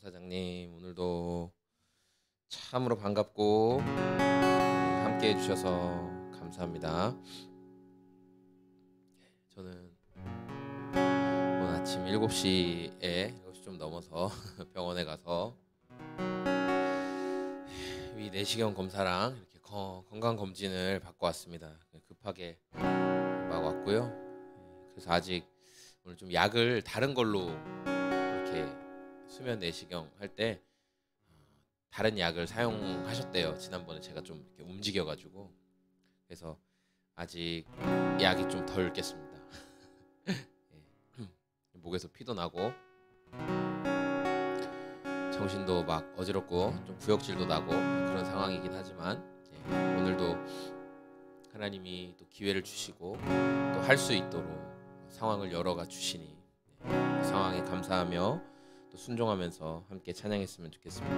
사장님, 오늘도 참으로 반갑고 함께 해주셔서 감사합니다. 저는 오늘 아침 7시 좀 넘어서 병원에 가서 위 내시경 검사랑 이렇게 건강검진을 받고 왔습니다. 급하게 막 왔고요. 그래서 아직 오늘 좀 약을 다른 걸로 이렇게 수면 내시경 할 때 다른 약을 사용하셨대요. 지난번에 제가 좀 이렇게 움직여가지고. 그래서 아직 약이 좀 덜 깼습니다. 목에서 피도 나고 정신도 막 어지럽고 좀 구역질도 나고 그런 상황이긴 하지만 오늘도 하나님이 또 기회를 주시고 또 할 수 있도록 상황을 열어가 주시니 상황에 감사하며 또 순종하면서 함께 찬양했으면 좋겠습니다.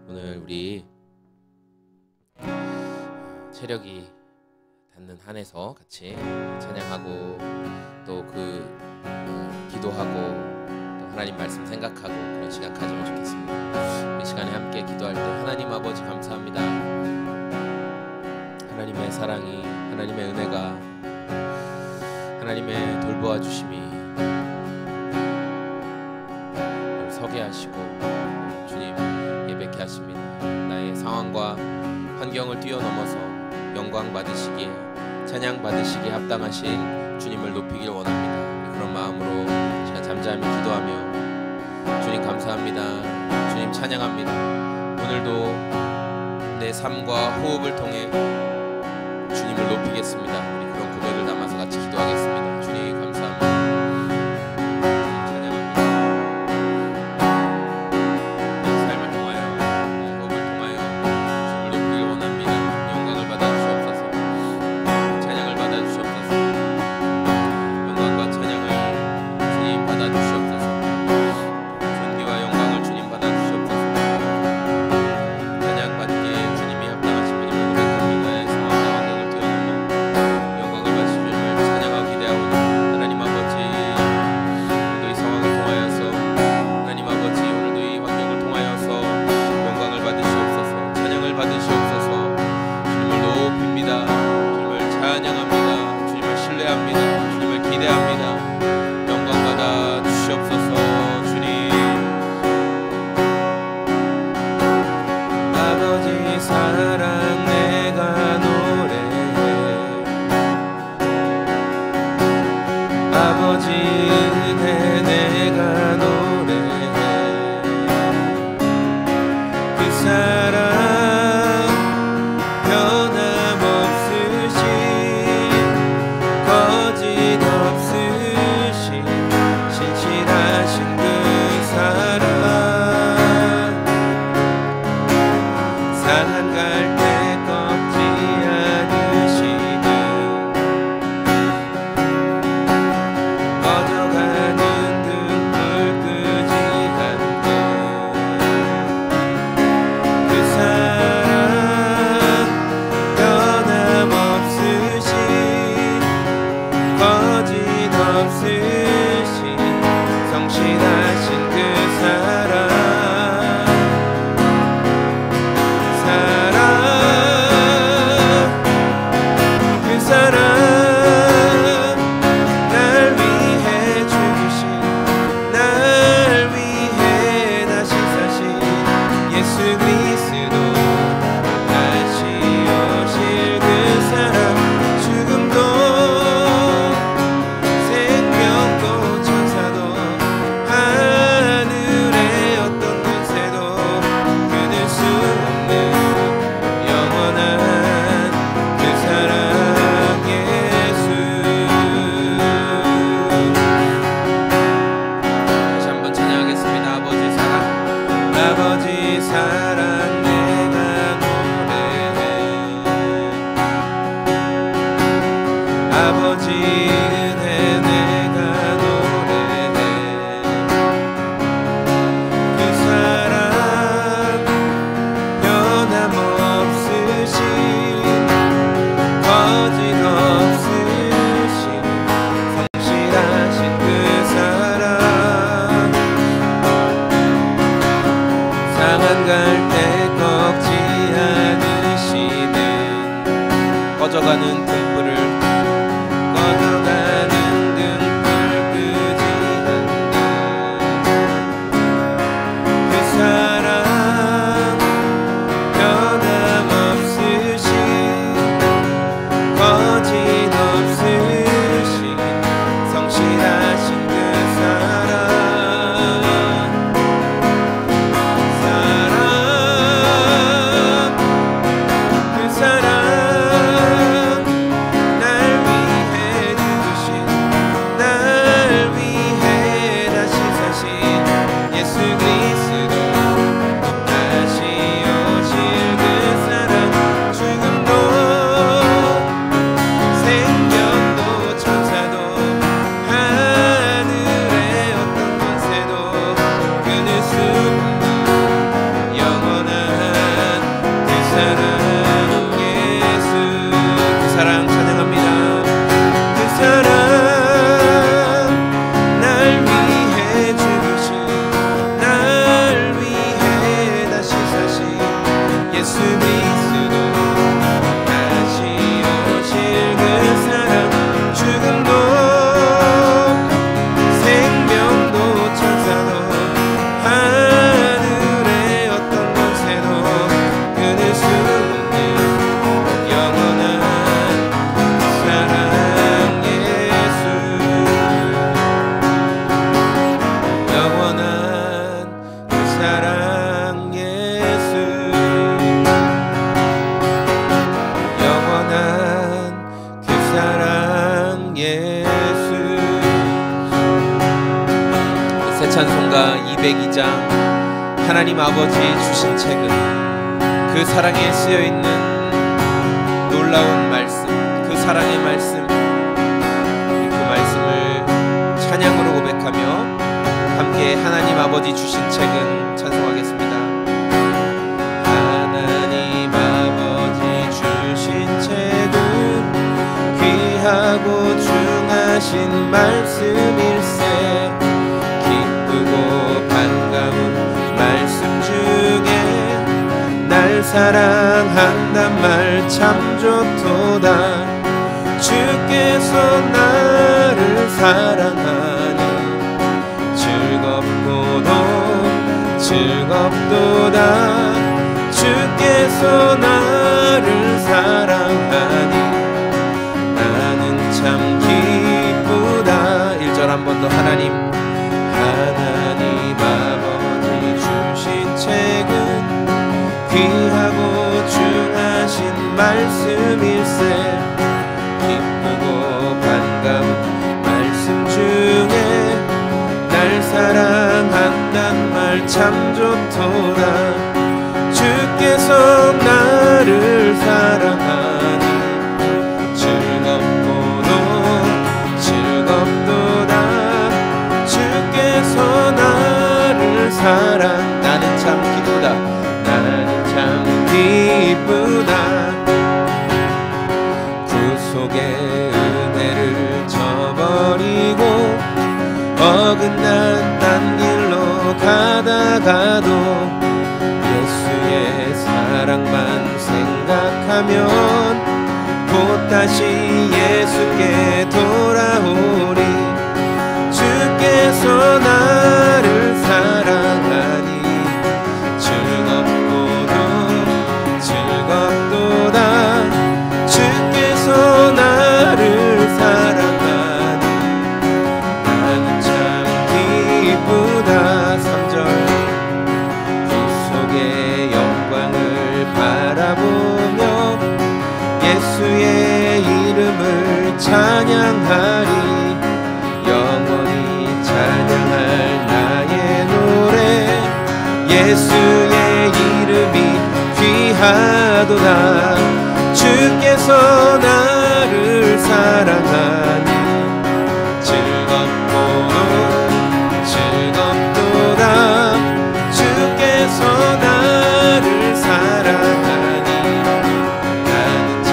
오늘 우리 체력이 닿는 한에서 같이 찬양하고 또 기도하고 또 하나님 말씀 생각하고 그런 시간 가지면 좋겠습니다. 이 시간에 함께 기도할 때 하나님 아버지 감사합니다. 하나님의 사랑이, 하나님의 은혜가, 하나님의 돌보아 주심이 서게 하시고 주님 예배케 하십니다. 나의 상황과 환경을 뛰어넘어서 영광 받으시기에, 찬양 받으시기에 합당하신 주님을 높이길 원합니다. 그런 마음으로 제가 잠잠히 기도하며 주님 감사합니다. 주님 찬양합니다. 오늘도 내 삶과 호흡을 통해 주님을 높이겠습니다. 우리 그런 고백을 담아서 같이 기도하겠습니다. 주님 감사합니다. 갈 때 꺾지 않으시는 꺼져가는 등불을 끄지 않는 그 사랑 변함없으신 거짓없으신 성실하신 그 사랑 찬송가 202장 하나님 아버지 주신 책은 그 사랑에 쓰여있는 놀라운 말씀, 그 사랑의 말씀, 그 말씀을 찬양으로 고백하며 함께 하나님 아버지 주신 책은 찬송하겠습니다. 하나님 아버지 주신 책은 귀하고 중하신 말씀일세 반가운 말씀 중에 날 사랑한단 말 참 좋도다. 주께서 나를 사랑하니 즐겁도다. 주께서 나를 사랑하니 나는 참 기쁘다. 1절 한 번 더. 하나님 아버지 주신 책은 귀하고 중하신 말씀일세 기쁘고 반가운 말씀 중에 날 사랑한단 말 참 좋도다. 주께서 나를 사랑하니 즐겁도다. 주께서 나를 사랑 나는 참 기쁘다. 나는 참 기쁘다. 구속의 은혜를 저버리고 어긋난 딴 길로 가다가도 예수의 사랑만 생각하면 곧 다시 예수께 돌아오리. 주께서 나를 사랑하니 즐겁도다. 주께서 나를 사랑하니 나는 참 기쁘다. 3절 구속의 영광을 바라보며 예수의 이름을 찬양하리. 영원히 찬양할 나의 노래 예수의 이름이 귀하도다. 주께서 나를 사랑하니 즐겁도다. 주께서 나를 사랑하니 나는 참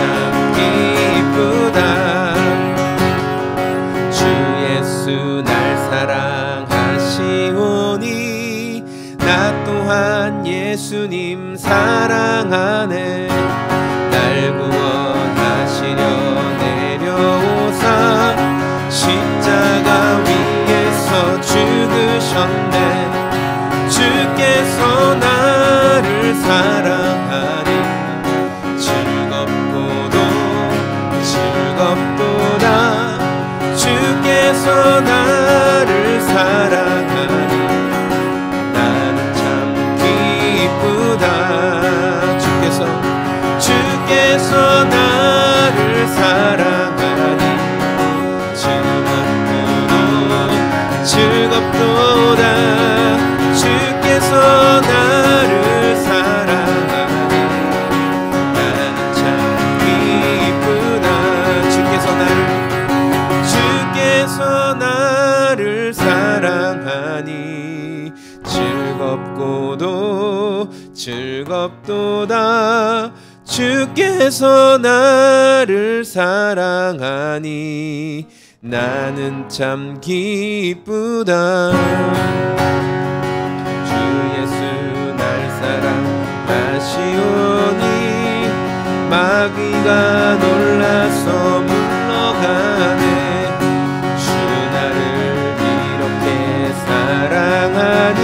기쁘다. 주 예수 날 사랑하시오니 날 나 또한 예수님 사랑하네. 날 구원하시려 내려오사 십자가 위에서 죽으셨네. 주께서 나를 사랑하니 즐겁도다. 주께서 나를 사랑하니 나는 참 기쁘다. 주께서 나를 사랑하니 즐겁도다. 주께서 나를 사랑하니 나는 참 기쁘다. 주께서 나를 사랑하니 즐겁도다. 주께서 나를 사랑하니 나는 참 기쁘다. 주 예수 날 사랑하시오니 마귀가 놀라서 물러가네. 주 나를 이렇게 사랑하니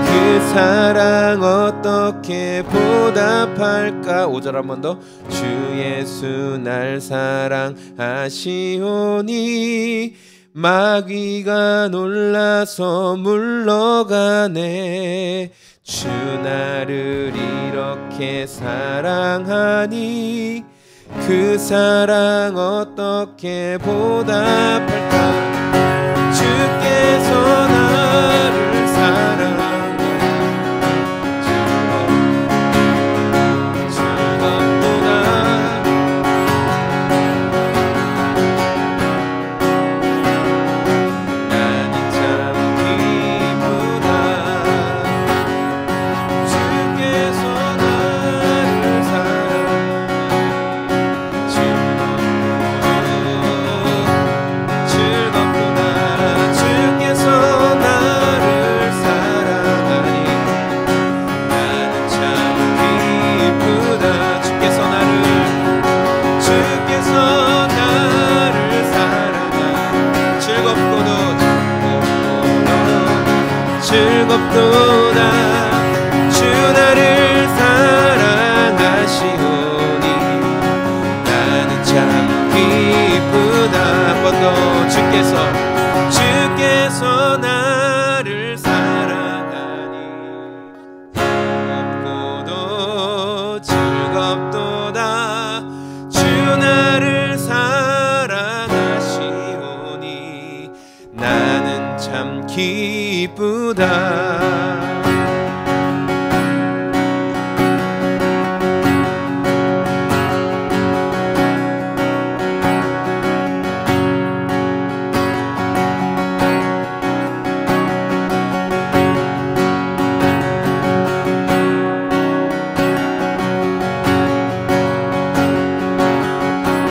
그 사랑 어떻게 보답할까. 5절 한 번 더. 주 예수 날 사랑하시오니 마귀가 놀라서 물러가네. 주 나를 이렇게 사랑하니 그 사랑 어떻게 보답할까. 주께서 나를 사랑하니 즐겁도다. 주 나를 사랑하시오니 나는 참 기쁘다. 한 번 더. 주께서 나를 사랑하니 즐겁도다. 주 나를 사랑하시오니 나는 참 기쁘다.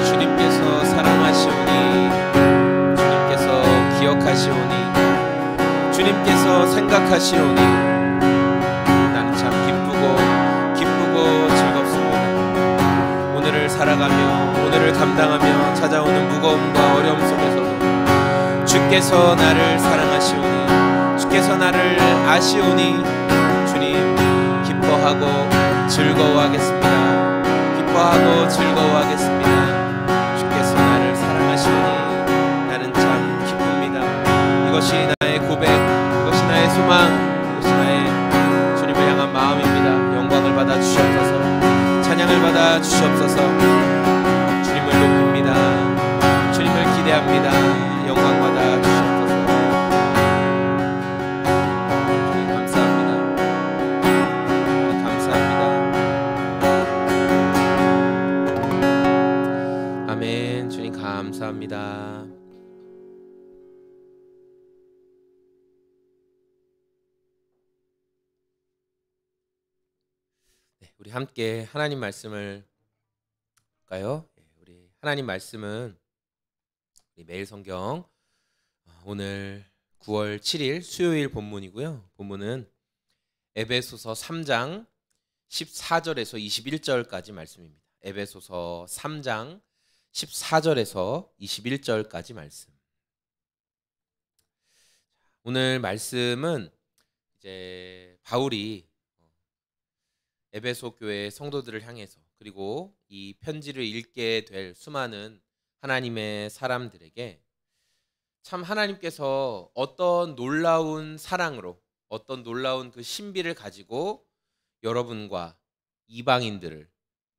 주님께서 사랑하시오니 주님께서 기억하시오니 주님께서 생각하시오니 나는 참 기쁘고 즐겁습니다. 오늘을 살아가며 오늘을 감당하며 찾아오는 무거움과 어려움 속에서도 주께서 나를 사랑하시오니 주께서 나를 아시오니 주님 기뻐하고 즐거워하겠습니다. 기뻐하고 즐거워하겠습니다. 주께서 나를 사랑하시오니 나는 참 기쁩니다. 이것이 나의 고백, 이것이 나의 소망, 이것이 나의 주님을 향한 마음입니다. 영광을 받아 주시옵소서. 찬양을 받아 주시옵소서. 주님을 높입니다. 주님을 기대합니다. 영광 받아 주시옵소서. 주님 감사합니다. 주님 감사합니다. 아멘. 주님 감사합니다. 우리 함께 하나님 말씀을 볼까요? 우리 하나님 말씀은 우리 매일 성경 오늘 9월 7일 수요일 본문이고요. 본문은 에베소서 3장 14절에서 21절까지 말씀입니다. 에베소서 3장 14절에서 21절까지 말씀. 오늘 말씀은 이제 바울이 에베소 교회 성도들을 향해서, 그리고 이 편지를 읽게 될 수많은 하나님의 사람들에게 참 하나님께서 어떤 놀라운 사랑으로, 어떤 놀라운 그 신비를 가지고 여러분과 이방인들을,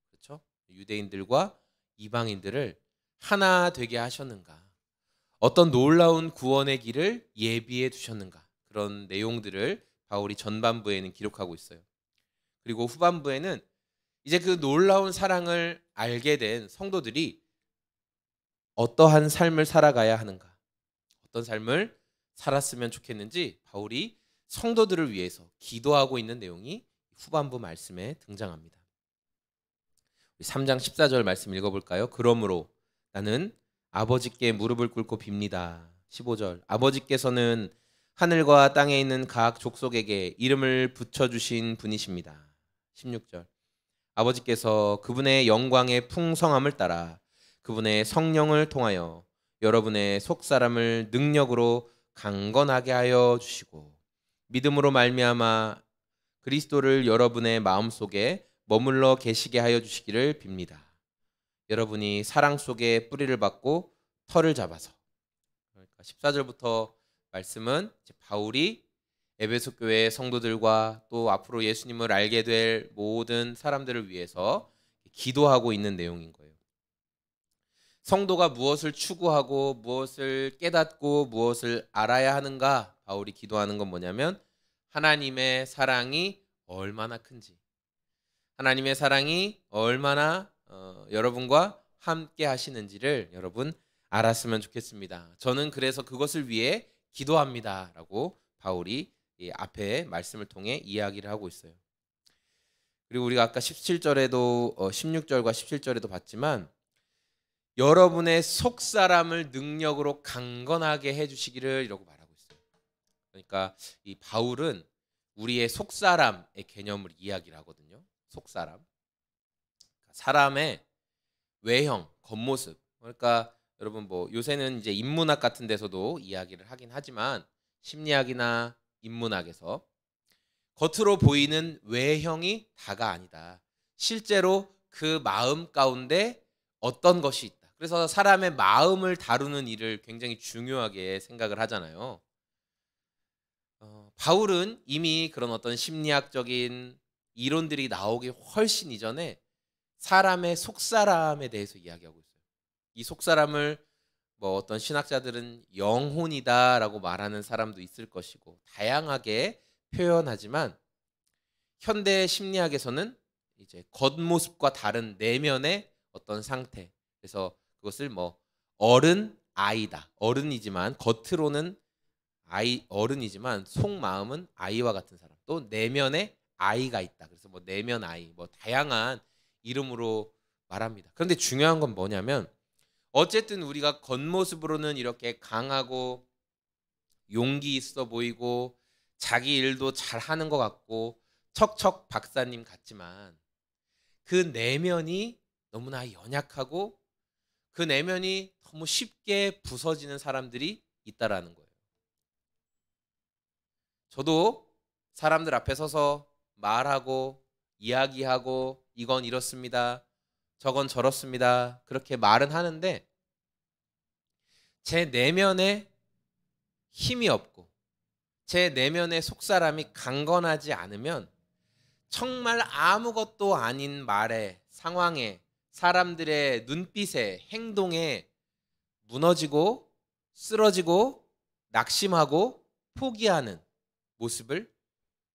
그렇죠? 유대인들과 이방인들을 하나 되게 하셨는가, 어떤 놀라운 구원의 길을 예비해 두셨는가, 그런 내용들을 바울이 전반부에는 기록하고 있어요. 그리고 후반부에는 이제 그 놀라운 사랑을 알게 된 성도들이 어떠한 삶을 살아가야 하는가, 어떤 삶을 살았으면 좋겠는지 바울이 성도들을 위해서 기도하고 있는 내용이 후반부 말씀에 등장합니다. 3장 14절 말씀 읽어볼까요? 그러므로 나는 아버지께 무릎을 꿇고 빕니다. 15절 아버지께서는 하늘과 땅에 있는 각 족속에게 이름을 붙여주신 분이십니다. 16절 아버지께서 그분의 영광의 풍성함을 따라 그분의 성령을 통하여 여러분의 속사람을 능력으로 강건하게 하여 주시고 믿음으로 말미암아 그리스도를 여러분의 마음속에 머물러 계시게 하여 주시기를 빕니다. 여러분이 사랑 속에 뿌리를 받고 털을 잡아서. 그러니까 14절부터 말씀은 바울이 에베소 교회 성도들과 또 앞으로 예수님을 알게 될 모든 사람들을 위해서 기도하고 있는 내용인 거예요. 성도가 무엇을 추구하고 무엇을 깨닫고 무엇을 알아야 하는가? 바울이 기도하는 건 뭐냐면 하나님의 사랑이 얼마나 큰지, 하나님의 사랑이 얼마나 여러분과 함께 하시는지를 여러분 알았으면 좋겠습니다. 저는 그래서 그것을 위해 기도합니다 라고 바울이 앞에 말씀을 통해 이야기를 하고 있어요. 그리고 우리가 아까 17절에도 16절과 17절에도 봤지만 여러분의 속사람을 능력으로 강건하게 해주시기를 이라고 말하고 있어요. 그러니까 이 바울은 우리의 속사람의 개념을 이야기를 하거든요. 속사람, 사람의 외형, 겉모습. 그러니까 여러분 뭐 요새는 이제 인문학 같은 데서도 이야기를 하긴 하지만 심리학이나 인문학에서 겉으로 보이는 외형이 다가 아니다. 실제로 그 마음 가운데 어떤 것이 있다. 그래서 사람의 마음을 다루는 일을 굉장히 중요하게 생각을 하잖아요. 바울은 이미 그런 어떤 심리학적인 이론들이 나오기 훨씬 이전에 사람의 속사람에 대해서 이야기하고 있어요. 이 속사람을 뭐 어떤 신학자들은 영혼이다라고 말하는 사람도 있을 것이고 다양하게 표현하지만 현대 심리학에서는 이제 겉모습과 다른 내면의 어떤 상태, 그래서 그것을 뭐 아이다. 어른이지만 겉으로는 어른이지만 속마음은 아이와 같은 사람. 또 내면에 아이가 있다. 그래서 뭐 내면 아이, 뭐 다양한 이름으로 말합니다. 그런데 중요한 건 뭐냐면 어쨌든 우리가 겉모습으로는 이렇게 강하고 용기 있어 보이고 자기 일도 잘하는 것 같고 척척 박사님 같지만 그 내면이 너무나 연약하고 그 내면이 너무 쉽게 부서지는 사람들이 있다라는 거예요. 저도 사람들 앞에 서서 말하고 이야기하고 이건 이렇습니다. 저건 저렇습니다. 그렇게 말은 하는데 제 내면에 힘이 없고 제 내면의 속사람이 강건하지 않으면 정말 아무것도 아닌 말에, 상황에, 사람들의 눈빛에, 행동에 무너지고 쓰러지고 낙심하고 포기하는 모습을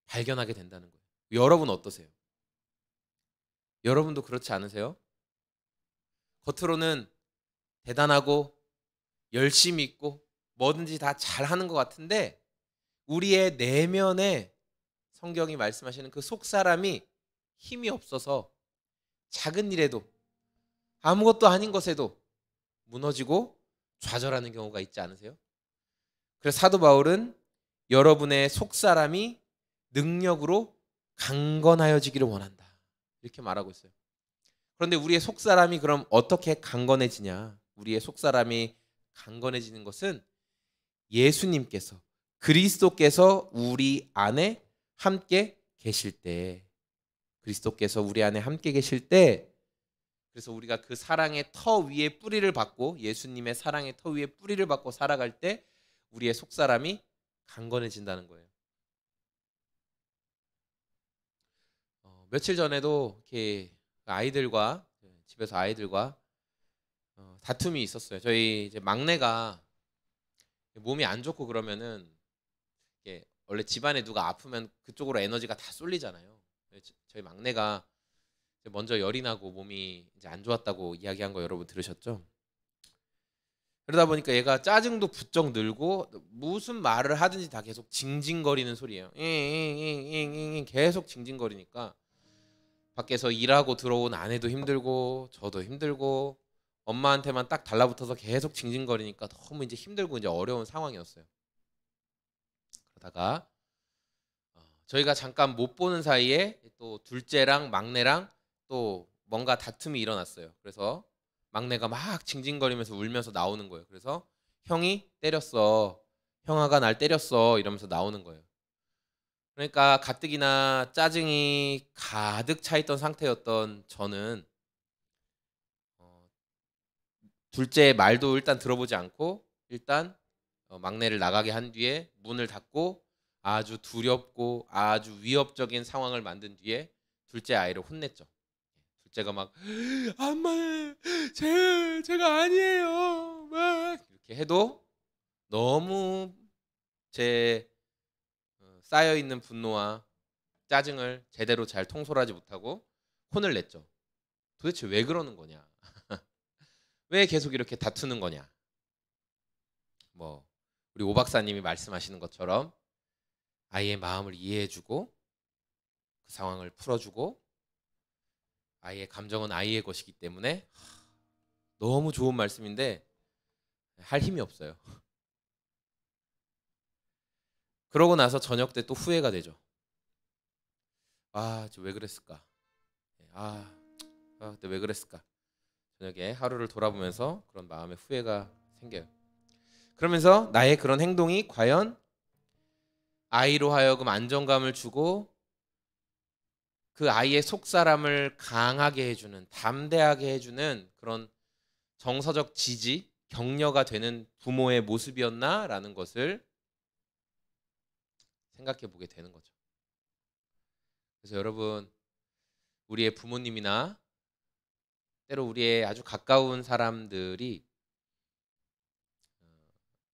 발견하게 된다는 거예요. 여러분 어떠세요? 여러분도 그렇지 않으세요? 겉으로는 대단하고 열심히 있고 뭐든지 다 잘하는 것 같은데 우리의 내면에 성경이 말씀하시는 그 속사람이 힘이 없어서 작은 일에도 아무것도 아닌 것에도 무너지고 좌절하는 경우가 있지 않으세요? 그래서 사도 바울은 여러분의 속사람이 능력으로 강건하여지기를 원한다. 이렇게 말하고 있어요. 그런데 우리의 속사람이 그럼 어떻게 강건해지냐? 우리의 속사람이 강건해지는 것은 예수님께서, 그리스도께서 우리 안에 함께 계실 때, 그리스도께서 우리 안에 함께 계실 때, 그래서 우리가 그 사랑의 터 위에 뿌리를 받고, 예수님의 사랑의 터 위에 뿌리를 받고 살아갈 때 우리의 속사람이 강건해진다는 거예요. 며칠 전에도 이렇게 아이들과, 집에서 아이들과 다툼이 있었어요. 저희 이제 막내가 몸이 안 좋고 그러면은 이게 원래 집안에 누가 아프면 그쪽으로 에너지가 다 쏠리잖아요. 저희 막내가 먼저 열이 나고 몸이 이제 안 좋았다고 이야기한 거 여러분 들으셨죠? 그러다 보니까 얘가 짜증도 부쩍 늘고 무슨 말을 하든지 다 계속 징징거리는 소리예요. 계속 징징거리니까 밖에서 일하고 들어온 아내도 힘들고 저도 힘들고 엄마한테만 딱 달라붙어서 계속 징징거리니까 너무 이제 힘들고 이제 어려운 상황이었어요. 그러다가 저희가 잠깐 못 보는 사이에 또 둘째랑 막내랑 또 뭔가 다툼이 일어났어요. 그래서 막내가 막 징징거리면서 울면서 나오는 거예요. 그래서 형이 때렸어, 형아가 날 때렸어 이러면서 나오는 거예요. 그러니까 가뜩이나 짜증이 가득 차 있던 상태였던 저는 둘째 말도 일단 들어보지 않고 일단 막내를 나가게 한 뒤에 문을 닫고 아주 두렵고 아주 위협적인 상황을 만든 뒤에 둘째 아이를 혼냈죠. 둘째가 막 엄마, 제가 아니에요 막 이렇게 해도 너무 제 쌓여있는 분노와 짜증을 제대로 잘 통솔하지 못하고 혼을 냈죠. 도대체 왜 그러는 거냐? 왜 계속 이렇게 다투는 거냐? 뭐 우리 오 박사님이 말씀하시는 것처럼 아이의 마음을 이해해주고 그 상황을 풀어주고 아이의 감정은 아이의 것이기 때문에 너무 좋은 말씀인데 할 힘이 없어요. 그러고 나서 저녁 때 또 후회가 되죠. 저 왜 그랬을까? 그때 왜 그랬을까? 저녁에 하루를 돌아보면서 그런 마음의 후회가 생겨요. 그러면서 나의 그런 행동이 과연 아이로 하여금 안정감을 주고 그 아이의 속사람을 강하게 해주는, 담대하게 해주는 그런 정서적 지지, 격려가 되는 부모의 모습이었나라는 것을 생각해 보게 되는 거죠. 그래서 여러분, 우리의 부모님이나 때로 우리의 아주 가까운 사람들이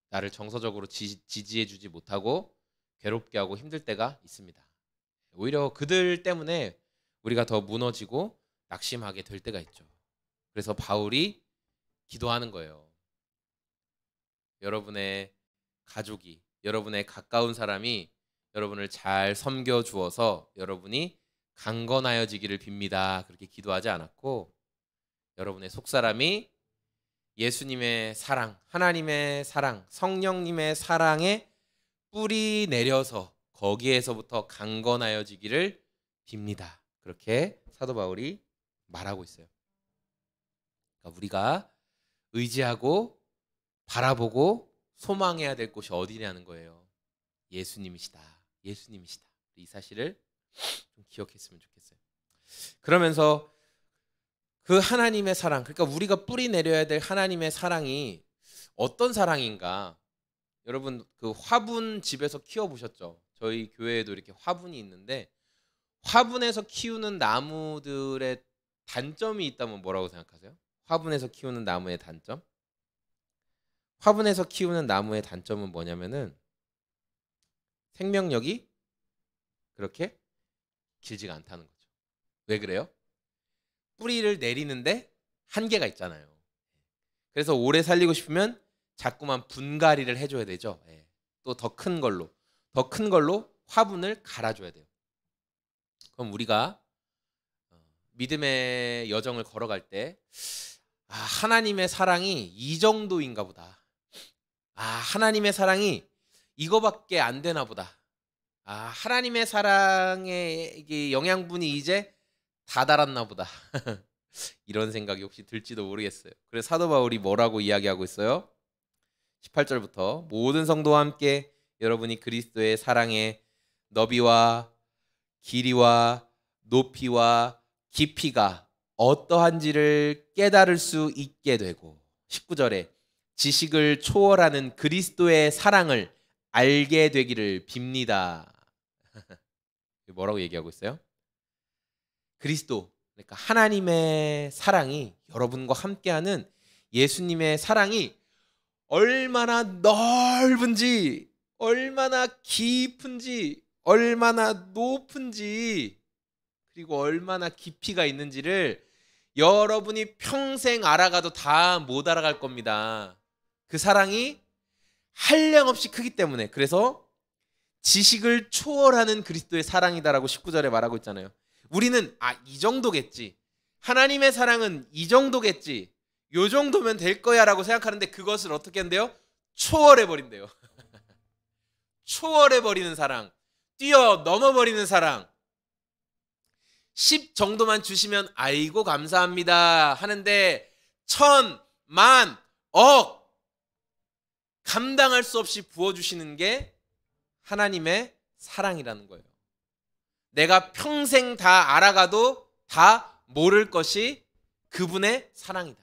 나를 정서적으로 지지해 주지 못하고 괴롭게 하고 힘들 때가 있습니다. 오히려 그들 때문에 우리가 더 무너지고 낙심하게 될 때가 있죠. 그래서 바울이 기도하는 거예요. 여러분의 가족이, 여러분의 가까운 사람이 여러분을 잘 섬겨 주어서 여러분이 강건하여지기를 빕니다. 그렇게 기도하지 않았고 여러분의 속사람이 예수님의 사랑, 하나님의 사랑, 성령님의 사랑에 뿌리 내려서 거기에서부터 강건하여지기를 빕니다. 그렇게 사도 바울이 말하고 있어요. 그러니까 우리가 의지하고 바라보고 소망해야 될 곳이 어디냐는 거예요. 예수님이시다. 예수님이시다. 이 사실을 좀 기억했으면 좋겠어요. 그러면서 그 하나님의 사랑, 그러니까 우리가 뿌리 내려야 될 하나님의 사랑이 어떤 사랑인가? 여러분 그 화분 집에서 키워보셨죠? 저희 교회에도 이렇게 화분이 있는데 화분에서 키우는 나무들의 단점이 있다면 뭐라고 생각하세요? 화분에서 키우는 나무의 단점? 화분에서 키우는 나무의 단점은 뭐냐면은 생명력이 그렇게 길지가 않다는 거죠. 왜 그래요? 뿌리를 내리는데 한계가 있잖아요. 그래서 오래 살리고 싶으면 자꾸만 분갈이를 해줘야 되죠. 또 더 큰 걸로 화분을 갈아줘야 돼요. 그럼 우리가 믿음의 여정을 걸어갈 때 하나님의 사랑이 이 정도인가 보다. 하나님의 사랑이 이거밖에 안 되나 보다. 아, 하나님의 사랑의 이게 영양분이 이제 다 달았나 보다. 이런 생각이 혹시 들지도 모르겠어요. 그래서 사도 바울이 뭐라고 이야기하고 있어요? 18절부터 모든 성도와 함께 여러분이 그리스도의 사랑의 너비와 길이와 높이와 깊이가 어떠한지를 깨달을 수 있게 되고, 19절에 지식을 초월하는 그리스도의 사랑을 알게 되기를 빕니다. 뭐라고 얘기하고 있어요? 그리스도, 그러니까 하나님의 사랑이, 여러분과 함께하는 예수님의 사랑이 얼마나 넓은지, 얼마나 깊은지, 얼마나 높은지, 그리고 얼마나 깊이가 있는지를 여러분이 평생 알아가도 다 못 알아갈 겁니다. 그 사랑이 한량없이 크기 때문에. 그래서 지식을 초월하는 그리스도의 사랑이다라고 19절에 말하고 있잖아요. 우리는 이 정도겠지, 하나님의 사랑은 이 정도겠지, 요 정도면 될 거야 라고 생각하는데, 그것을 어떻게 한대요? 초월해버린대요. 초월해버리는 사랑, 뛰어넘어버리는 사랑. 10 정도만 주시면 아이고 감사합니다 하는데, 1000, 만, 억 감당할 수 없이 부어주시는 게 하나님의 사랑이라는 거예요. 내가 평생 다 알아가도 다 모를 것이 그분의 사랑이다.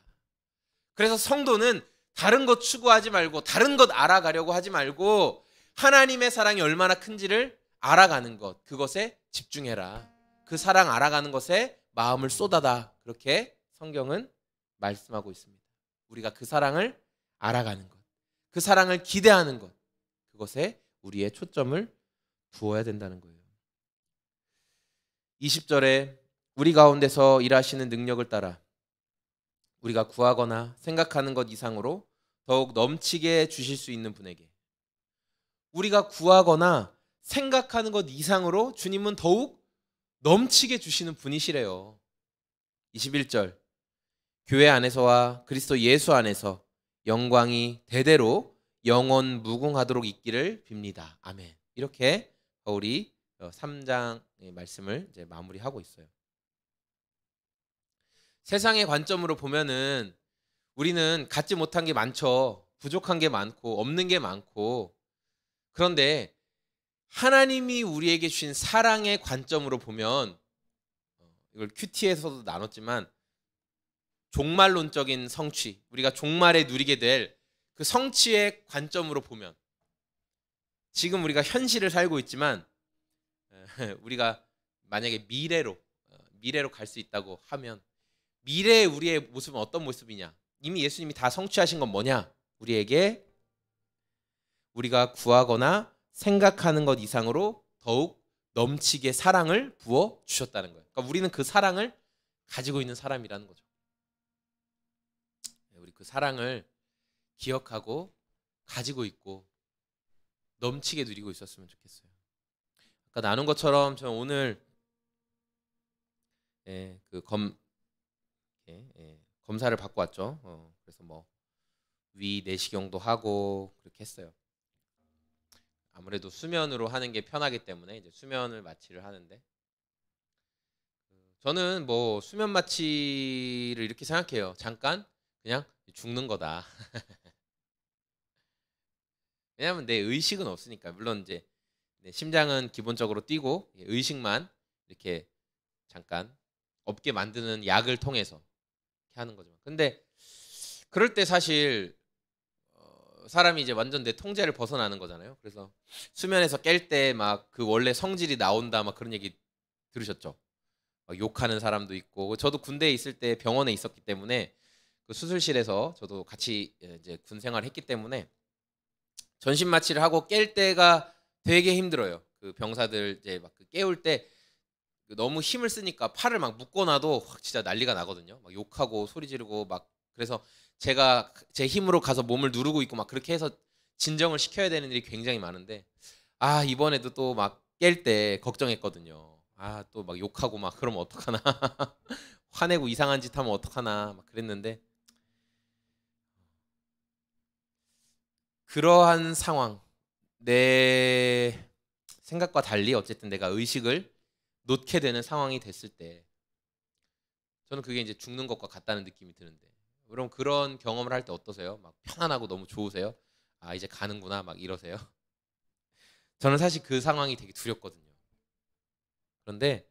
그래서 성도는 다른 것 추구하지 말고, 다른 것 알아가려고 하지 말고, 하나님의 사랑이 얼마나 큰지를 알아가는 것, 그것에 집중해라. 그 사랑 알아가는 것에 마음을 쏟아다. 그렇게 성경은 말씀하고 있습니다. 우리가 그 사랑을 알아가는 것, 그 사랑을 기대하는 것, 그것에 우리의 초점을 두어야 된다는 거예요. 20절에 우리 가운데서 일하시는 능력을 따라 우리가 구하거나 생각하는 것 이상으로 더욱 넘치게 주실 수 있는 분에게, 우리가 구하거나 생각하는 것 이상으로 주님은 더욱 넘치게 주시는 분이시래요. 21절, 교회 안에서와 그리스도 예수 안에서 영광이 대대로 영원 무궁하도록 있기를 빕니다. 아멘. 이렇게 바울이 3장의 말씀을 이제 마무리하고 있어요. 세상의 관점으로 보면은 우리는 갖지 못한 게 많죠. 부족한 게 많고 없는 게 많고. 그런데 하나님이 우리에게 주신 사랑의 관점으로 보면, 이걸 큐티에서도 나눴지만, 종말론적인 성취, 우리가 종말에 누리게 될 그 성취의 관점으로 보면, 지금 우리가 현실을 살고 있지만 우리가 만약에 미래로 갈 수 있다고 하면, 미래의 우리의 모습은 어떤 모습이냐? 이미 예수님이 다 성취하신 건 뭐냐? 우리에게 우리가 구하거나 생각하는 것 이상으로 더욱 넘치게 사랑을 부어 주셨다는 거예요. 그러니까 우리는 그 사랑을 가지고 있는 사람이라는 거죠. 우리 그 사랑을 기억하고 가지고 있고 넘치게 누리고 있었으면 좋겠어요. 아까 나눈 것처럼 저는 오늘 검사를 받고 왔죠. 그래서 뭐 위 내시경도 하고 그렇게 했어요. 아무래도 수면으로 하는 게 편하기 때문에 이제 수면을 마취를 하는데, 저는 뭐 수면 마취를 이렇게 생각해요. 잠깐 그냥 죽는 거다. 왜냐하면 내 의식은 없으니까. 물론 이제 심장은 기본적으로 뛰고 의식만 이렇게 잠깐 없게 만드는 약을 통해서 이렇게 하는 거죠. 근데 그럴 때 사실 사람이 이제 완전 내 통제를 벗어나는 거잖아요. 그래서 수면에서 깰 때 막 그 원래 성질이 나온다 막 그런 얘기 들으셨죠? 막 욕하는 사람도 있고. 저도 군대에 있을 때 병원에 있었기 때문에 그 수술실에서 저도 같이 이제 군 생활했기 때문에 전신 마취를 하고 깰 때가 되게 힘들어요. 그 병사들 이제 막 깨울 때 너무 힘을 쓰니까 팔을 막 묶어놔도 확 진짜 난리가 나거든요. 막 욕하고 소리 지르고 막. 그래서 제가 제 힘으로 가서 몸을 누르고 있고 막 그렇게 해서 진정을 시켜야 되는 일이 굉장히 많은데, 이번에도 또 막 깰 때 걱정했거든요. 또 막 욕하고 막 그러면 어떡하나. 화내고 이상한 짓 하면 어떡하나 막 그랬는데, 그러한 상황, 내 생각과 달리 어쨌든 내가 의식을 놓게 되는 상황이 됐을 때 저는 그게 이제 죽는 것과 같다는 느낌이 드는데, 그럼 그런 경험을 할 때 어떠세요? 막 편안하고 너무 좋으세요? 아, 이제 가는구나 막 이러세요? 저는 사실 그 상황이 되게 두렵거든요. 그런데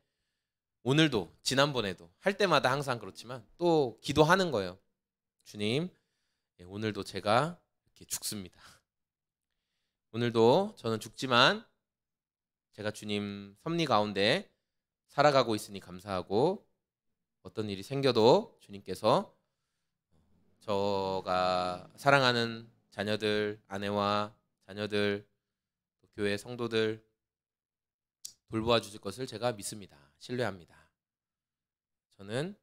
오늘도 지난번에도 할 때마다 항상 그렇지만 또 기도하는 거예요. 주님, 오늘도 제가 이렇게 죽습니다. 오늘도 저는 죽지만 제가 주님 섭리 가운데 살아가고 있으니 감사하고, 어떤 일이 생겨도 주님께서 저가 사랑하는 자녀들, 아내와 자녀들, 교회 성도들 돌보아 주실 것을 제가 믿습니다. 신뢰합니다. 저는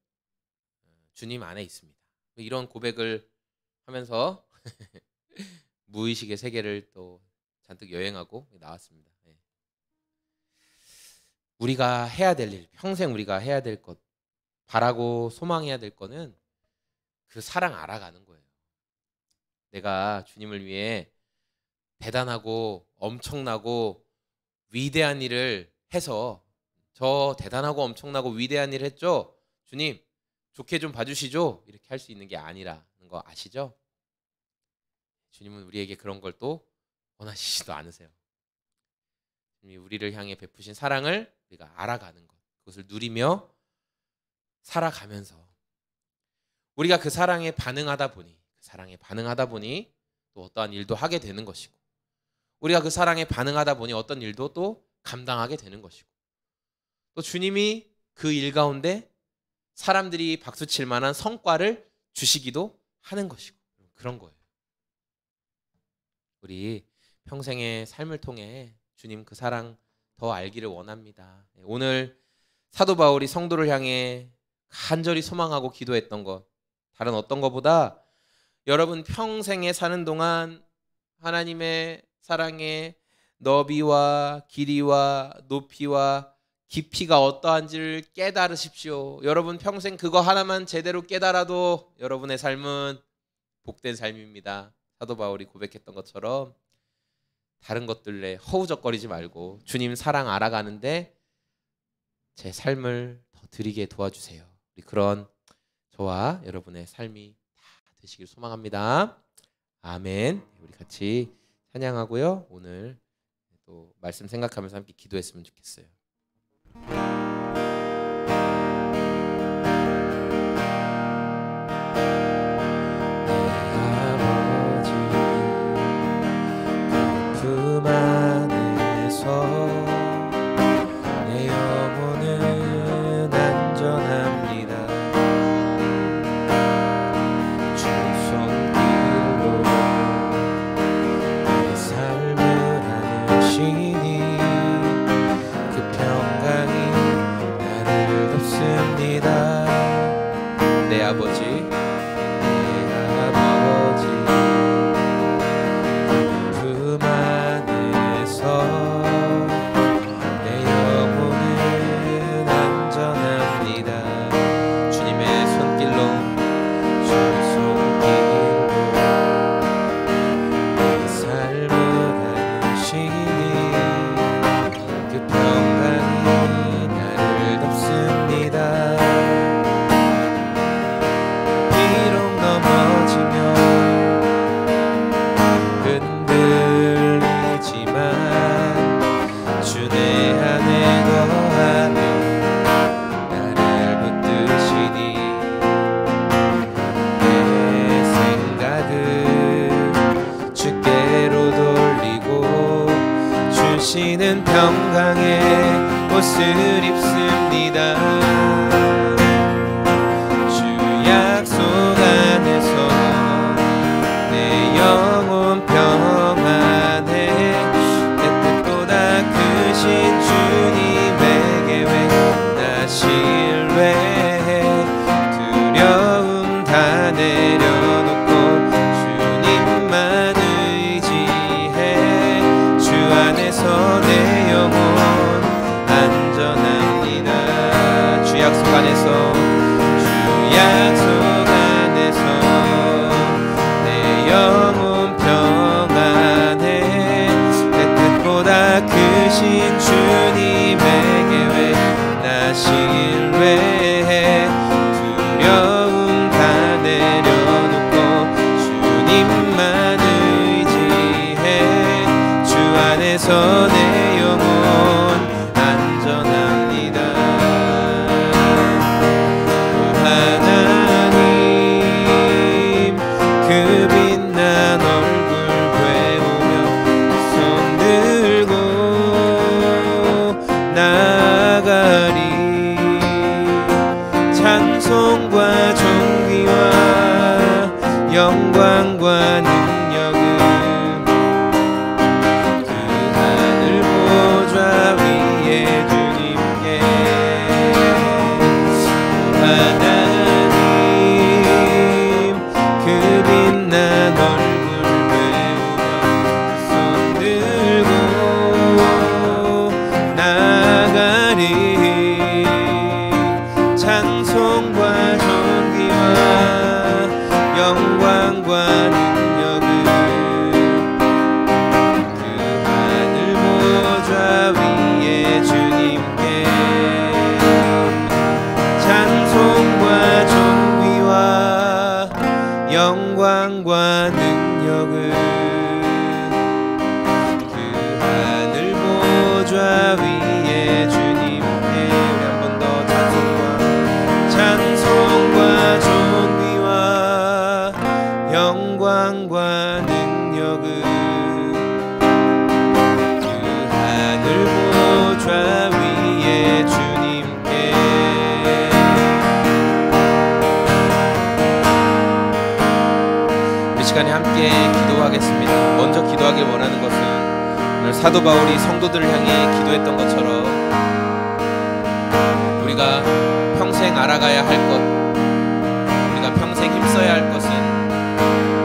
주님 안에 있습니다. 이런 고백을 하면서 무의식의 세계를 또 잔뜩 여행하고 나왔습니다. 우리가 해야 될 일, 평생 우리가 해야 될 것, 바라고 소망해야 될 거는 그 사랑 알아가는 거예요. 내가 주님을 위해 대단하고 엄청나고 위대한 일을 해서, 저 대단하고 엄청나고 위대한 일을 했죠? 주님 좋게 좀 봐주시죠? 이렇게 할 수 있는 게 아니라는 거 아시죠? 주님은 우리에게 그런 걸 또 원하시지도 않으세요. 주님이 우리를 향해 베푸신 사랑을 우리가 알아가는 것, 그것을 누리며 살아가면서 우리가 그 사랑에 반응하다 보니 또 어떠한 일도 하게 되는 것이고, 우리가 그 사랑에 반응하다 보니 어떤 일도 또 감당하게 되는 것이고, 또 주님이 그 일 가운데 사람들이 박수칠 만한 성과를 주시기도 하는 것이고, 그런 거예요. 우리 평생의 삶을 통해 주님 그 사랑 더 알기를 원합니다. 오늘 사도 바울이 성도를 향해 간절히 소망하고 기도했던 것, 다른 어떤 것보다 여러분 평생에 사는 동안 하나님의 사랑의 너비와 길이와 높이와 깊이가 어떠한지를 깨달으십시오. 여러분 평생 그거 하나만 제대로 깨달아도 여러분의 삶은 복된 삶입니다. 사도 바울이 고백했던 것처럼 다른 것들에 허우적거리지 말고 주님 사랑 알아가는데 제 삶을 더 드리게 도와주세요. 우리 그런 저와 여러분의 삶이 다 되시길 소망합니다. 아멘. 우리 같이 찬양하고요. 오늘 또 말씀 생각하면서 함께 기도했으면 좋겠어요. 내 영혼은 안전합니다. 주 손길로 내 삶을 안으시니 그 평강이 나를 덮습니다. 내 아버지, 주시는 평강의 옷을 입습니다. 주 약속 안에서 내 영혼 평안해. 내 뜻보다 크신 주님의 계획 나 신뢰해. 두려움 다 내려놓고 주님만 의지해. 주 안에서 내 영혼 안전합니다. 주 약속 안에서, 주 약속 안에서 내 영혼 평안해. 내 뜻보다 크신 함께 기도하겠습니다. 먼저 기도하길 원하는 것은 오늘 사도 바울이 성도들을 향해 기도했던 것처럼 우리가 평생 알아가야 할 것, 우리가 평생 힘써야 할 것은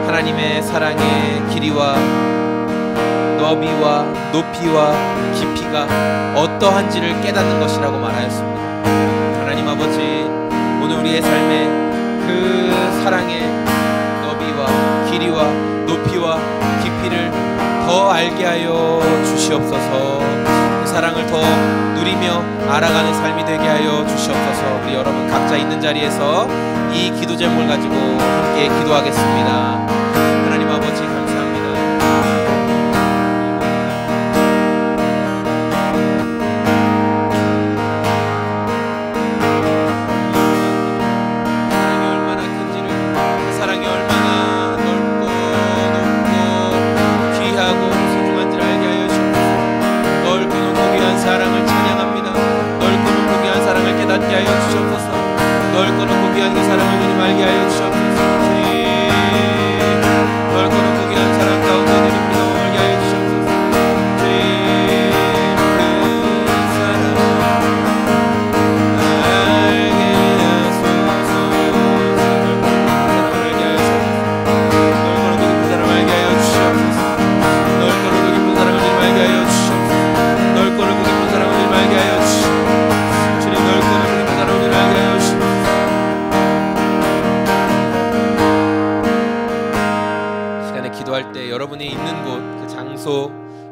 하나님의 사랑의 길이와 너비와 높이와 깊이가 어떠한지를 깨닫는 것이라고 말하였습니다. 하나님 아버지, 오늘 우리의 삶에 그 사랑의 너비와 길이와 높이와 깊이를 더 알게 하여 주시옵소서. 그 사랑을 더 누리며 알아가는 삶이 되게 하여 주시옵소서. 우리 여러분 각자 있는 자리에서 이 기도 제목을 가지고 함께 기도하겠습니다. 하나님 아버지 감사합니다.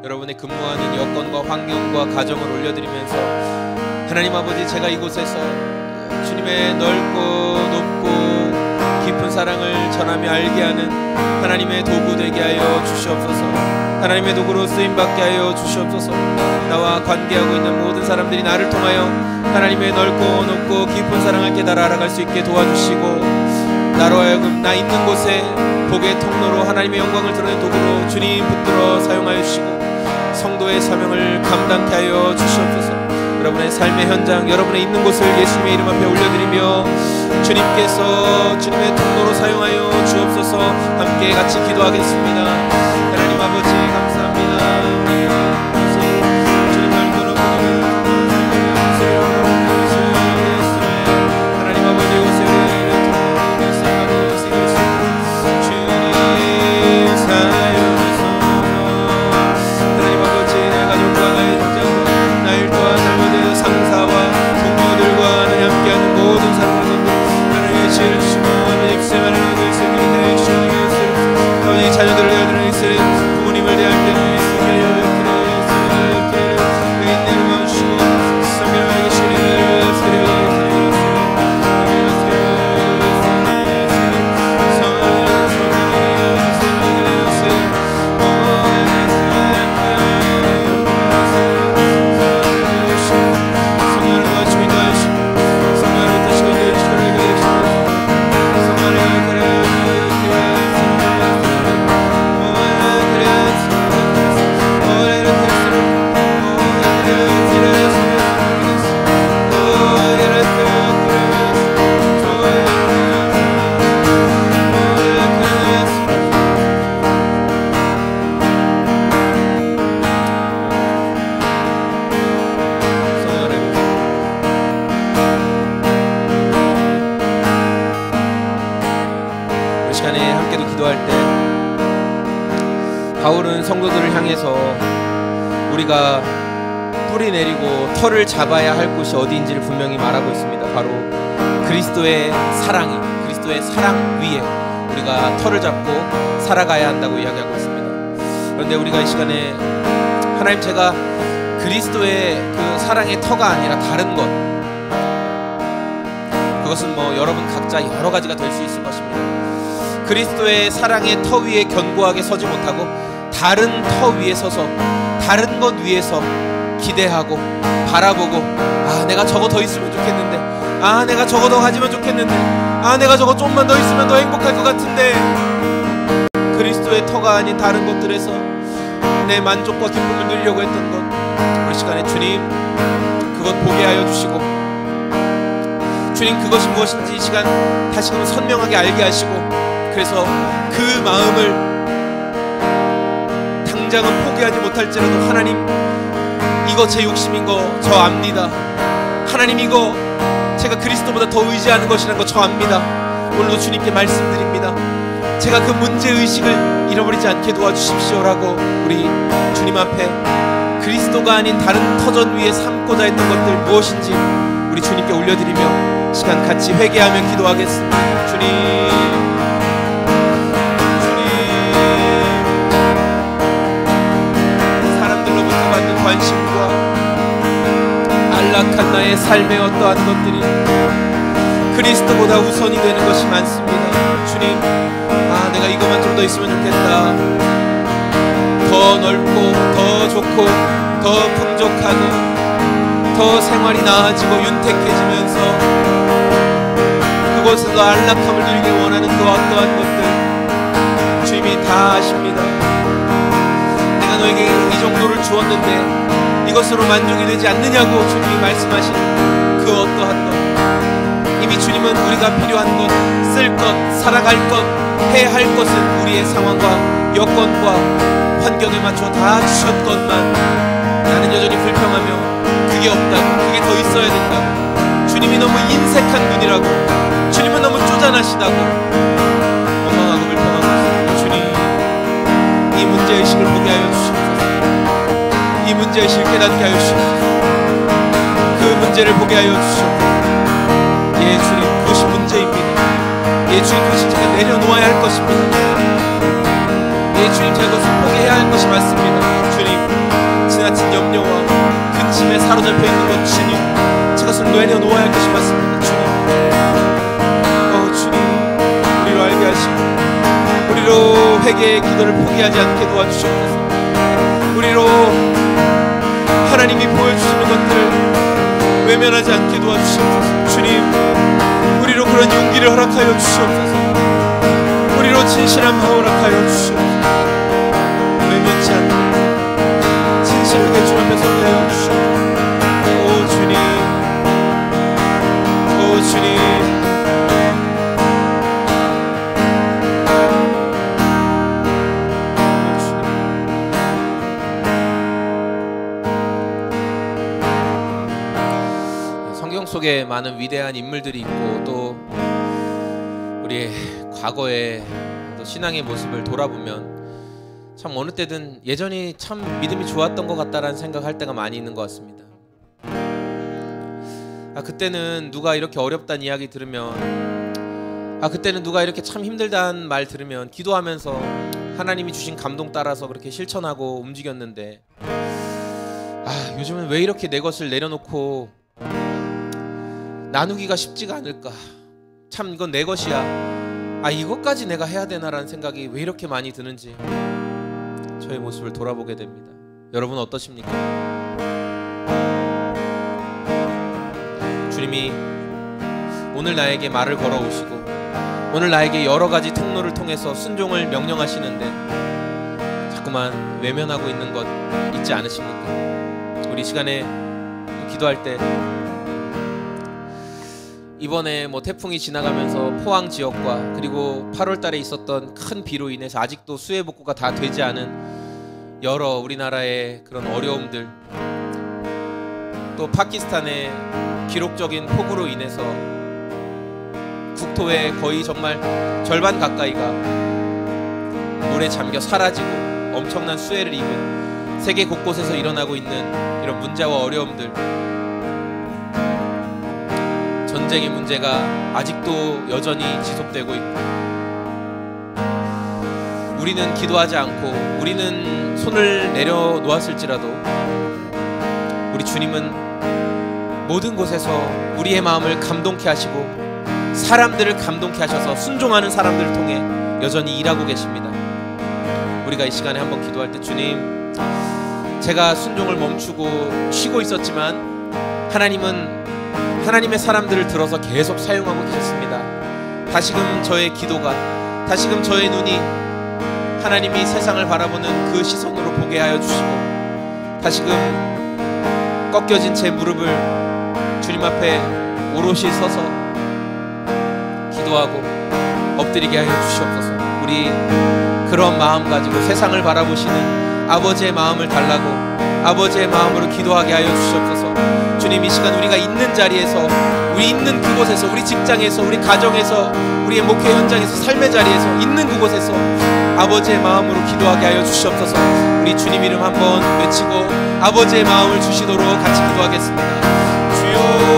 여러분의 근무하는 여건과 환경과 가정을 올려드리면서 하나님 아버지, 제가 이곳에서 주님의 넓고 높고 깊은 사랑을 전하며 알게 하는 하나님의 도구 되게 하여 주시옵소서. 하나님의 도구로 쓰임받게 하여 주시옵소서. 나와 관계하고 있는 모든 사람들이 나를 통하여 하나님의 넓고 높고 깊은 사랑을 깨달아 알아갈 수 있게 도와주시고, 나로 하여금 나 있는 곳에 복의 통로로 하나님의 영광을 드러낸 도구로 주님 붙들어 사용하여 주시고 성도의 사명을 감당케 하여 주시옵소서. 여러분의 삶의 현장, 여러분의 있는 곳을 예수님의 이름 앞에 올려드리며 주님께서 주님의 통로로 사용하여 주옵소서. 함께 같이 기도하겠습니다. 하나님 아버지 감사합니다. 하나님 아버지 자녀들을 대하는 부모님을 대할 때는 바울은 성도들을 향해서 우리가 뿌리 내리고 털을 잡아야 할 곳이 어디인지를 분명히 말하고 있습니다. 바로 그리스도의 사랑이, 그리스도의 사랑 위에 우리가 털을 잡고 살아가야 한다고 이야기하고 있습니다. 그런데 우리가 이 시간에 하나님, 제가 그리스도의 그 사랑의 터가 아니라 다른 것, 그것은 뭐 여러분 각자 여러 가지가 될 수 있을 것입니다. 그리스도의 사랑의 터 위에 견고하게 서지 못하고 다른 터 위에 서서 다른 것 위에서 기대하고 바라보고, 아 내가 저거 더 있으면 좋겠는데, 아 내가 저거 더 가지면 좋겠는데, 아 내가 저거 좀만 더 있으면 더 행복할 것 같은데, 그리스도의 터가 아닌 다른 것들에서 내 만족과 기쁨을 누리려고 했던 것, 우리 시간에 주님 그것 보게 하여 주시고, 주님 그것이 무엇인지 이 시간 다시금 선명하게 알게 하시고, 그래서 그 마음을 당장은 포기하지 못할지라도 하나님, 이거 제 욕심인 거 저 압니다. 하나님, 이거 제가 그리스도보다 더 의지하는 것이라는 거 저 압니다. 오늘도 주님께 말씀드립니다. 제가 그 문제의식을 잃어버리지 않게 도와주십시오라고 우리 주님 앞에 그리스도가 아닌 다른 터전 위에 삼고자 했던 것들 무엇인지 우리 주님께 올려드리며 시간 같이 회개하며 기도하겠습니다. 주님, 사람들로부터 받는 관심과 안락한 나의 삶의 어떠한 것들이 그리스도보다 우선이 되는 것이 많습니다. 주님, 내가 이것만 좀 더 있으면 좋겠다. 더 넓고 더 좋고 더 풍족하고 더 생활이 나아지고 윤택해지면서 그곳에서 안락함을 누리길 원하는 그 어떠한 것들 주님이 다 아십니다. 내가 너에게 이 정도를 주었는데 이것으로 만족이 되지 않느냐고 주님이 말씀하시는 그 어떠한 것, 이미 주님은 우리가 필요한 것, 쓸 것, 살아갈 것, 해야 할 것은 우리의 상황과 여건과 환경에 맞춰 다 주셨건만 나는 여전히 불평하며 그게 없다고, 그게 더 있어야 된다고, 주님이 너무 인색한 분이라고, 주님은 너무 쪼잔하시다고 원망하고 불평하고 있습니다. 주님, 이 문제의식을 보게 하여 주시옵소서. 이 문제의식을 깨닫게 하여 주시옵소서. 그 문제를 보게 하여 주시옵소서. 예, 주님, 그것이 문제입니다. 예, 주님, 그것이 제가 내려놓아야 할 것입니다. 예, 주님, 제가 그것을 포기해야 할 것이 맞습니다. 주님, 지나친 염려와 근심에 사로잡혀 있는 것, 주님, 제가 그것을 내려놓아야 할 것이 맞습니다. 주님, 주님, 우리로 알게 하시고 우리로 회개의 기도를 포기하지 않게 도와주시옵소서. 우리로 하나님이 보여주시는 것들을 외면하지 않게 도와주시옵소서. 주님, 우리로 그런 용기를 허락하여 주시옵소서. 우리로 진실함을 허락하여 주시옵소서. 외면치 않고 진실하게 주 앞에 서게 하여 주시옵소서. 오 주님, 오 주님, 성경 속에 많은 위대한 인물들이 있고 또 우리의 과거의 또 신앙의 모습을 돌아보면 참 어느 때든 예전이 참 믿음이 좋았던 것 같다라는 생각할 때가 많이 있는 것 같습니다. 그때는 누가 이렇게 어렵다는 이야기 들으면, 그때는 누가 이렇게 참 힘들다는 말 들으면 기도하면서 하나님이 주신 감동 따라서 그렇게 실천하고 움직였는데, 요즘은 왜 이렇게 내 것을 내려놓고 나누기가 쉽지가 않을까. 참 이건 내 것이야. 이것까지 내가 해야 되나라는 생각이 왜 이렇게 많이 드는지 저의 모습을 돌아보게 됩니다. 여러분 어떠십니까? 주님이 오늘 나에게 말을 걸어오시고 오늘 나에게 여러 가지 통로를 통해서 순종을 명령하시는데 자꾸만 외면하고 있는 것 있지 않으십니까? 우리 시간에 기도할 때 이번에 태풍이 지나가면서 포항 지역과 그리고 8월 달에 있었던 큰 비로 인해서 아직도 수해 복구가 다 되지 않은 여러 우리나라의 그런 어려움들, 또 파키스탄의 기록적인 폭우로 인해서 국토의 거의 정말 절반 가까이가 물에 잠겨 사라지고 엄청난 수해를 입은 세계 곳곳에서 일어나고 있는 이런 문제와 어려움들, 전쟁의 문제가 아직도 여전히 지속되고 있고, 우리는 기도하지 않고 우리는 손을 내려놓았을지라도 우리 주님은 모든 곳에서 우리의 마음을 감동케 하시고 사람들을 감동케 하셔서 순종하는 사람들을 통해 여전히 일하고 계십니다. 우리가 이 시간에 한번 기도할 때, 주님, 제가 순종을 멈추고 쉬고 있었지만 하나님은 하나님의 사람들을 들어서 계속 사용하고 계셨습니다. 다시금 저의 기도가, 다시금 저의 눈이 하나님이 세상을 바라보는 그 시선으로 보게 하여 주시고, 다시금 꺾여진 제 무릎을 주님 앞에 오롯이 서서 기도하고 엎드리게 하여 주시옵소서. 우리 그런 마음 가지고 세상을 바라보시는 아버지의 마음을 달라고 아버지의 마음으로 기도하게 하여 주시옵소서. 주님, 이 시간 우리가 있는 자리에서, 우리 있는 그곳에서, 우리 직장에서, 우리 가정에서, 우리의 목회 현장에서, 삶의 자리에서 있는 그곳에서 아버지의 마음으로 기도하게 하여 주시옵소서. 우리 주님 이름 한번 외치고 아버지의 마음을 주시도록 같이 기도하겠습니다. 주여.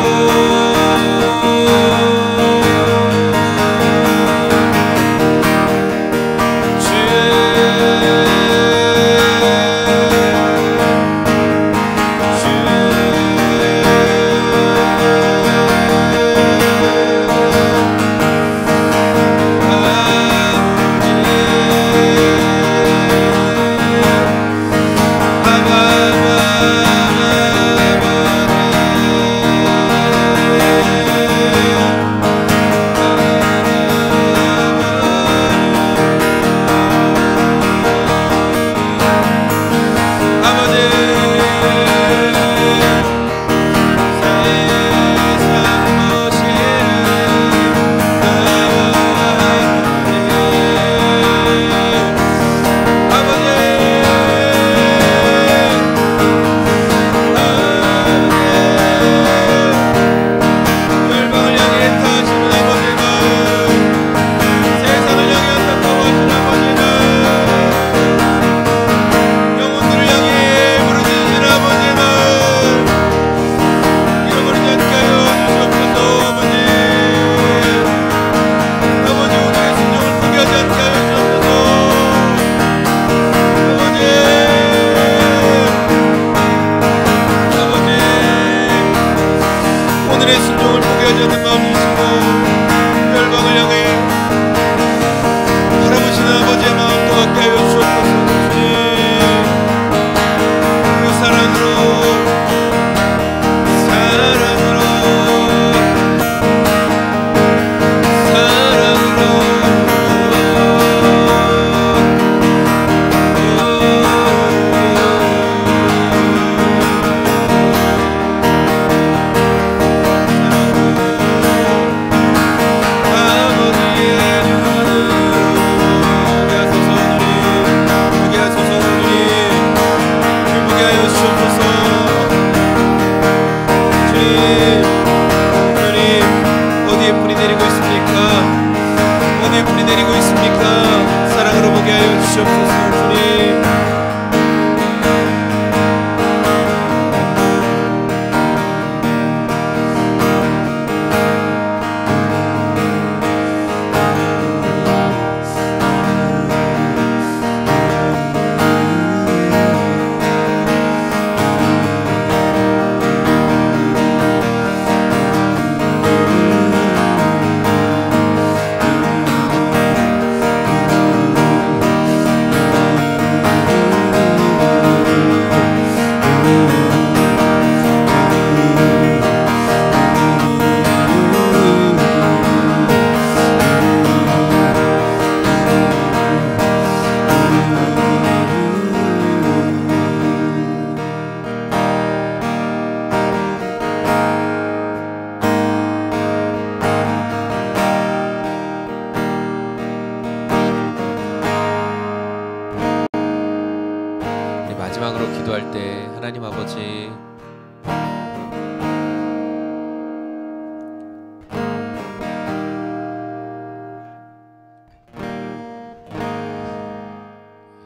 마지막으로 기도할 때 하나님 아버지,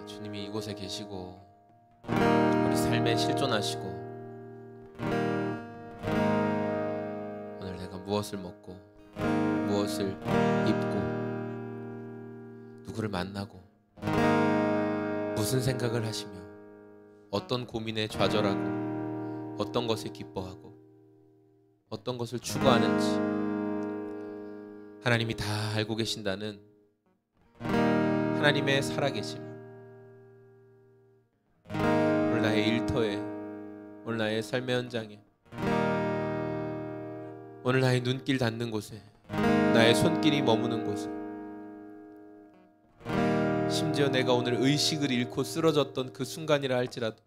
주님이 이곳에 계시고 우리 삶에 실존하시고 오늘 내가 무엇을 먹고 무엇을 입고 누구를 만나고 무슨 생각을 하시며 어떤 고민에 좌절하고 어떤 것을 기뻐하고 어떤 것을 추구하는지 하나님이 다 알고 계신다는 하나님의 살아계심, 오늘 나의 일터에, 오늘 나의 삶의 현장에, 오늘 나의 눈길 닿는 곳에, 나의 손길이 머무는 곳에, 심지어 내가 오늘 의식을 잃고 쓰러졌던 그 순간이라 할지라도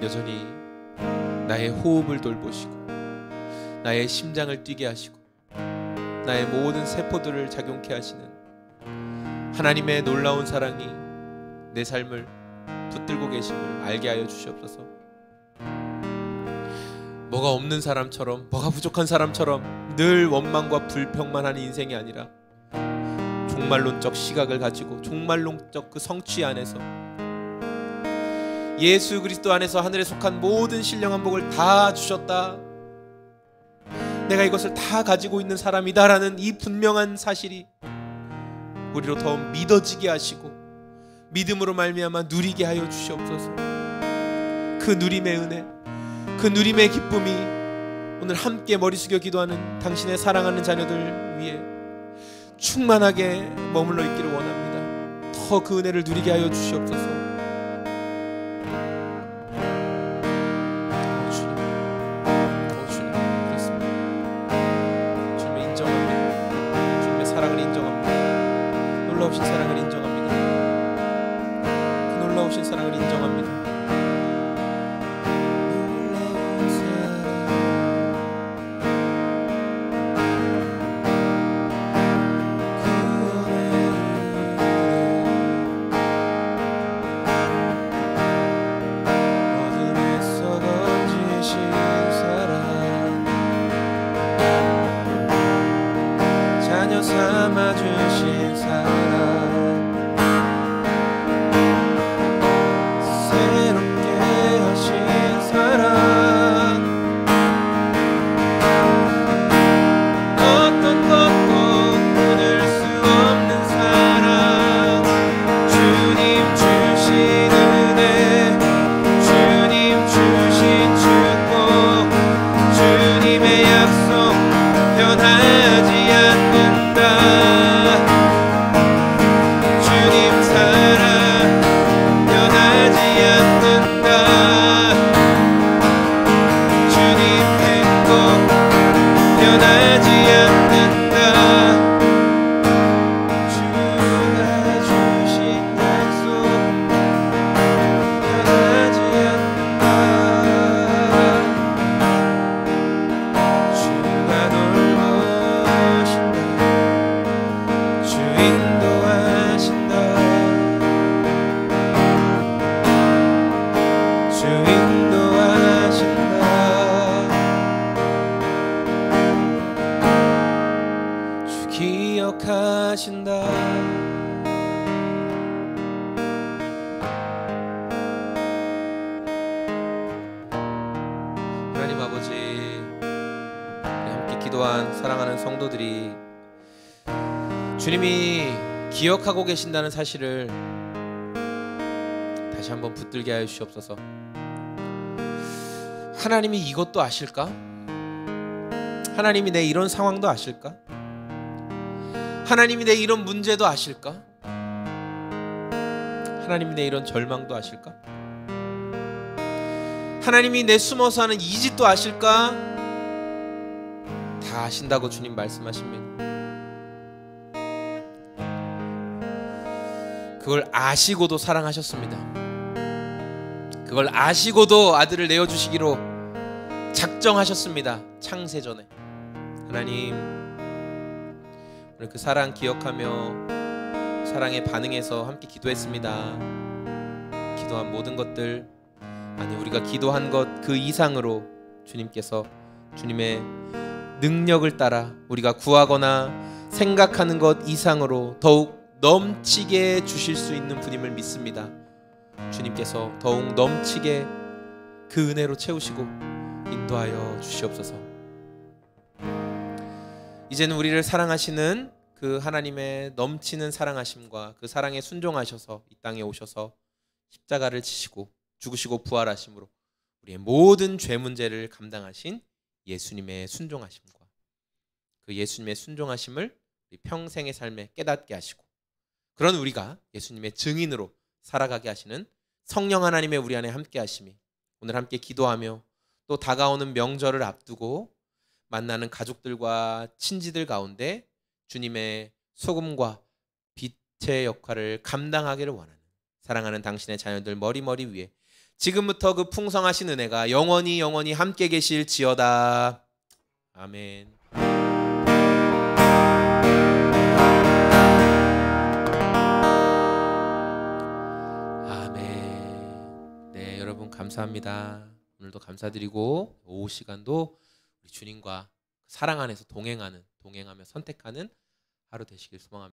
여전히 나의 호흡을 돌보시고 나의 심장을 뛰게 하시고 나의 모든 세포들을 작용케 하시는 하나님의 놀라운 사랑이 내 삶을 붙들고 계심을 알게 하여 주시옵소서. 뭐가 없는 사람처럼, 뭐가 부족한 사람처럼 늘 원망과 불평만 하는 인생이 아니라 종말론적 시각을 가지고 종말론적 그 성취 안에서 예수 그리스도 안에서 하늘에 속한 모든 신령한 복을 다 주셨다, 내가 이것을 다 가지고 있는 사람이다라는 이 분명한 사실이 우리로 더 믿어지게 하시고 믿음으로 말미암아 누리게 하여 주시옵소서. 그 누림의 은혜, 그 누림의 기쁨이 오늘 함께 머리 숙여 기도하는 당신의 사랑하는 자녀들 위해 충만하게 머물러 있기를 원합니다. 더 그 은혜를 누리게 하여 주시옵소서. 놀라우신 사랑을 인정합니다. 그 놀라우신 사랑을 인정합니다. 놀라운 사랑, 어둠에서 건지신 사랑, 자녀 삼아주신 사랑, 기억하신다. 하나님 아버지, 함께 기도한 사랑하는 성도들이 주님이 기억하고 계신다는 사실을 다시 한번 붙들게 하여 주시옵소서. 하나님이 이것도 아실까? 하나님이 내 이런 상황도 아실까? 하나님이 내 이런 문제도 아실까? 하나님이 내 이런 절망도 아실까? 하나님이 내 숨어서 하는 이 짓도 아실까? 다 아신다고 주님 말씀하십니다. 그걸 아시고도 사랑하셨습니다. 그걸 아시고도 아들을 내어주시기로 작정하셨습니다. 창세전에. 하나님, 오늘 그 사랑 기억하며 사랑에 반응해서 함께 기도했습니다. 기도한 모든 것들, 아니 우리가 기도한 것 그 이상으로 주님께서 주님의 능력을 따라 우리가 구하거나 생각하는 것 이상으로 더욱 넘치게 주실 수 있는 분임을 믿습니다. 주님께서 더욱 넘치게 그 은혜로 채우시고 인도하여 주시옵소서. 이제는 우리를 사랑하시는 그 하나님의 넘치는 사랑하심과 그 사랑에 순종하셔서 이 땅에 오셔서 십자가를 지시고 죽으시고 부활하심으로 우리의 모든 죄 문제를 감당하신 예수님의 순종하심과 그 예수님의 순종하심을 우리 평생의 삶에 깨닫게 하시고 그런 우리가 예수님의 증인으로 살아가게 하시는 성령 하나님의 우리 안에 함께 하심이 오늘 함께 기도하며 또 다가오는 명절을 앞두고 만나는 가족들과 친지들 가운데 주님의 소금과 빛의 역할을 감당하기를 원하는 사랑하는 당신의 자녀들 머리머리 위에 지금부터 그 풍성하신 은혜가 영원히 함께 계실지어다. 아멘. 감사합니다. 오늘도 감사드리고 오후 시간도 우리 주님과 사랑 안에서 동행하며 선택하는 하루 되시길 소망합니다.